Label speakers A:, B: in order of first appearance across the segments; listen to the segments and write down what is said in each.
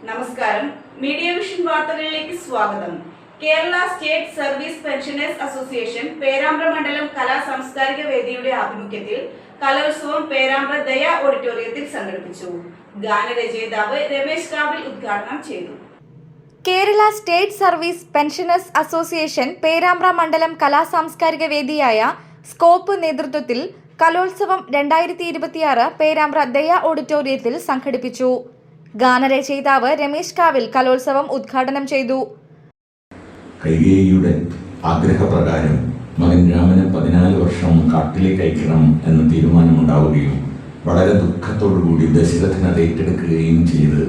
A: നമസ്കാരം. Media vision വാർത്തകളിലേക്ക് സ്വാഗതം. Kerala state service pensioners association Perambra മണ്ഡലം കലാ സാംസ്കാരിക വേദിയുടെ ആഭിമുഖ്യത്തിൽ കലോത്സവം പേരാമ്പ്ര ദയ ഓഡിറ്റോറിയത്തിൽ സംഘടിപ്പിച്ചു. ഗാനരചയിതാവ് രമേശ് കാവിൽ ഉദ്ഘാടനം ചെയ്തു.
B: Kerala state service pensioners association Perambra മണ്ഡലം കലാ സാംസ്കാരിക വേദിയായ സ്കോപ്പ് നേതൃത്വത്തിൽ കലോത്സവം 2026 പേരാമ്പ്ര ദയ ഓഡിറ്റോറിയത്തിൽ സംഘടിപ്പിച്ചു. ഗാനരചയിതാവ് രമേശ് കാവിൽ കലോത്സവം ഉദ്ഘാടനം ചെയ്തു.
C: കൈകേയിയുടെ ആഗ്രഹപ്രകാരം മകൻ രാമന് 14 വർഷം കാട്ടിലേക്ക് അയക്കണം എന്ന തീരുമാനമുണ്ടാവുകയും വളരെ ദുഃഖത്തോടുകൂടി ദശരഥൻ അത് ഏറ്റെടുക്കുകയും ചെയ്ത്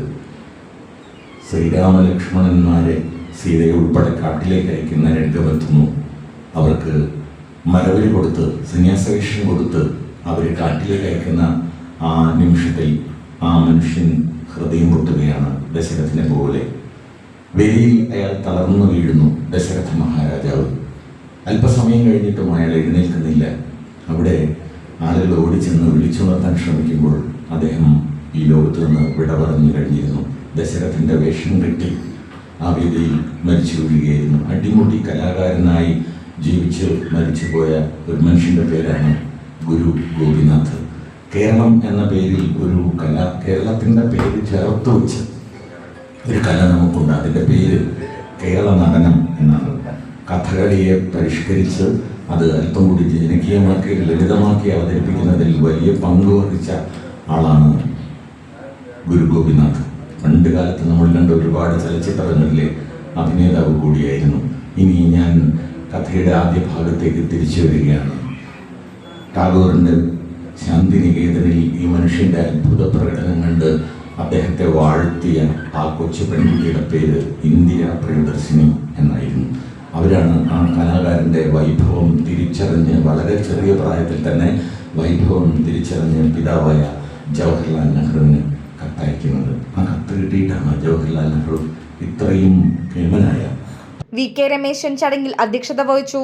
C: ശ്രീരാമലക്ഷ്മണന്മാരെ സീതയെ ഉൾപ്പെടെ കാട്ടിലേക്ക് അയക്കുന്ന രംഗമെത്തുന്നു. അവർക്ക് മരവിൽ കൊടുത്ത് സന്യാസവേഷം കൊടുത്ത് അവർ കാട്ടിലേക്ക് അയക്കുന്ന ആ നിമിഷത്തിൽ ആ മനുഷ്യൻ ഹൃദയം പൊട്ടുകയാണ്. ദശരഥനെ പോലെ വെളിയിൽ അയാൾ തളർന്നു വീഴുന്നു. ദശരഥ മഹാരാജാവ് അല്പസമയം കഴിഞ്ഞിട്ടും അയാൾ എഴുന്നേൽക്കുന്നില്ല. അവിടെ ആളുകൾ ഓടിച്ചെന്ന് വിളിച്ചുണർത്താൻ ശ്രമിക്കുമ്പോൾ അദ്ദേഹം ഈ ലോകത്ത് നിന്ന് വിട പറഞ്ഞു കഴിഞ്ഞിരുന്നു. ദശരഥന്റെ വേഷം കെട്ടി ആ വേദിയിൽ മരിച്ചു വീഴുകയായിരുന്നു. അടിമുടി കലാകാരനായി ജീവിച്ച് മരിച്ചുപോയ ഒരു മനുഷ്യന്റെ പേരാണ് ഗുരു ഗോപിനാഥ്. കേരളം എന്ന പേരിൽ ഒരു കല, കേരളത്തിൻ്റെ പേര് ചേർത്ത് വെച്ച് ഒരു കല നമുക്കുണ്ട്. അതിൻ്റെ പേര് കേരള നടനം എന്നാണ്. കഥകളിയെ പരിഷ്കരിച്ച് അത് അല്പം കൂടി ജനകീയമാക്കി ലളിതമാക്കി അവതരിപ്പിക്കുന്നതിൽ വലിയ പങ്ക് വഹിച്ച ആളാണ് ഗുരു ഗോപിനാഥ്. പണ്ട് കാലത്ത് നമ്മൾ കണ്ട ഒരുപാട് ചലച്ചിത്രങ്ങളിലെ അഭിനേതാവ് കൂടിയായിരുന്നു. ഇനി ഞാൻ കഥയുടെ ആദ്യ ഭാഗത്തേക്ക് തിരിച്ചു വരികയാണ്. ടാഗോറിൻ്റെ ശാന്തിനികേതനിൽ ഈ മനുഷ്യൻ്റെ അത്ഭുത പ്രകടനം കണ്ട് അദ്ദേഹത്തെ വാഴ്ത്തിയ ആ കൊച്ചു പെൺകുട്ടിയുടെ പേര് ഇന്ദിര പ്രിയദർശിനി എന്നായിരുന്നു. അവരാണ് ആ കലാകാരൻ്റെ വൈഭവം തിരിച്ചറിഞ്ഞ് വളരെ ചെറിയ പ്രായത്തിൽ തന്നെ വൈഭവം തിരിച്ചറിഞ്ഞ് പിതാവായ ജവഹർലാൽ നെഹ്റുവിന് കത്തയക്കുന്നത്. ആ കത്ത് കിട്ടിയിട്ടാണ് ജവഹർലാൽ നെഹ്റു ഇത്രയും കേമനായ.
B: വി കെ രമേശൻ ചടങ്ങിൽ അധ്യക്ഷത വഹിച്ചു.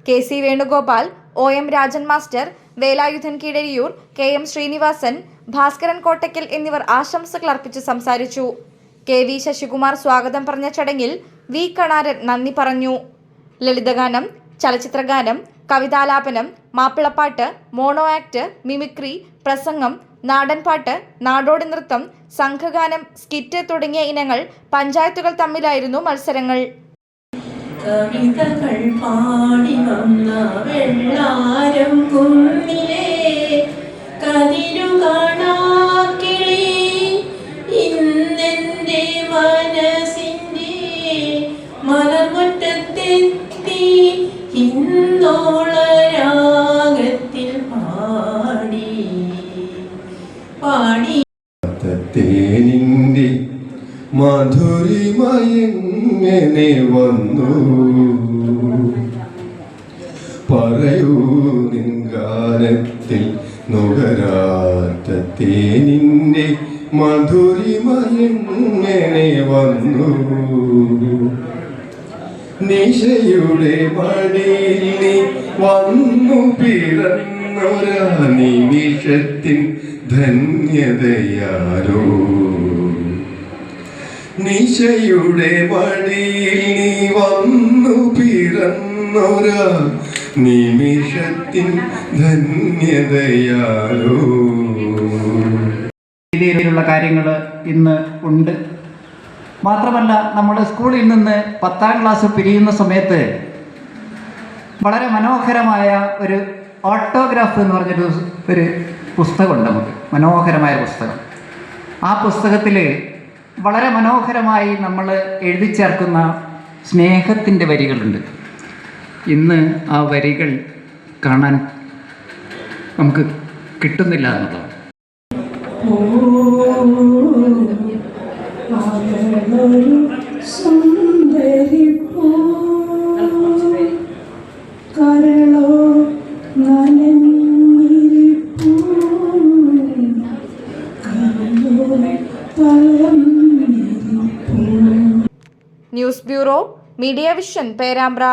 B: K C Venugopal, O M Rajan master, Velayudhan Keezhariyur, K M Sreenivasan, Bhaskaran Kottakkal എന്നിവർ ആശംസകൾ അർപ്പിച്ച് സംസാരിച്ചു. കെ വി ശശികുമാർ സ്വാഗതം പറഞ്ഞ ചടങ്ങിൽ വി കണാരൻ നന്ദി പറഞ്ഞു. ലളിതഗാനം, ചലച്ചിത്രഗാനം, കവിതാലാപനം, മാപ്പിളപ്പാട്ട്, മോണോ ആക്ട്, മിമിക്രി, പ്രസംഗം, നാടൻപാട്ട്, നാടോടി നൃത്തം, സംഘഗാനം, സ്കിറ്റ് തുടങ്ങിയ ഇനങ്ങൾ പഞ്ചായത്തുകൾ തമ്മിലായിരുന്നു മത്സരങ്ങൾ.
D: കവിതകൾ പാടി വന്ന വെള്ളാരം കുന്നിലെ കതിരു കാണാക്കിളി ഇന്നെന്റെ മനസ്സിന്റെ മലമുറ്റത്തെത്തി ഇന്നോള രാഗത്തിൽ പാടി പാടി
E: തേനിന്റെ മധുരിമയെങ്ങനെ വന്നു പറയൂ നിൻ ഗാനത്തിൽ നുകരാത്ത തേനിന്റെ മധുരിമയെങ്ങനെ വന്നു നിശയുടെ മടിയിൽ നീ വന്നു പിറന്നൊരാ നിമിഷത്തിൻ ധന്യതയാരോ നിശയുടെ മടിയിൽ നീ വന്നു പിറന്നൊരാ നിമിഷത്തിൻ ധന്യതയാലോ.
F: രീതിയിലുള്ള കാര്യങ്ങൾ ഇന്ന് ഉണ്ട്. മാത്രമല്ല, നമ്മുടെ സ്കൂളിൽ നിന്ന് 10ാം ക്ലാസ് പിരിയുന്ന സമയത്ത് വളരെ മനോഹരമായ ഒരു ഓട്ടോഗ്രാഫ് എന്ന് പറഞ്ഞൊരു പുസ്തകമുണ്ട്. നമുക്ക് മനോഹരമായ പുസ്തകം. ആ പുസ്തകത്തിൽ വളരെ മനോഹരമായി നമ്മൾ എഴുതി ചേർക്കുന്ന സ്നേഹത്തിൻ്റെ വരികളുണ്ട്. ഇന്ന് ആ വരികൾ കാണാൻ നമുക്ക് കിട്ടുന്നില്ല എന്നുള്ളതാണ്.
B: News bureau, media vision, Perambra.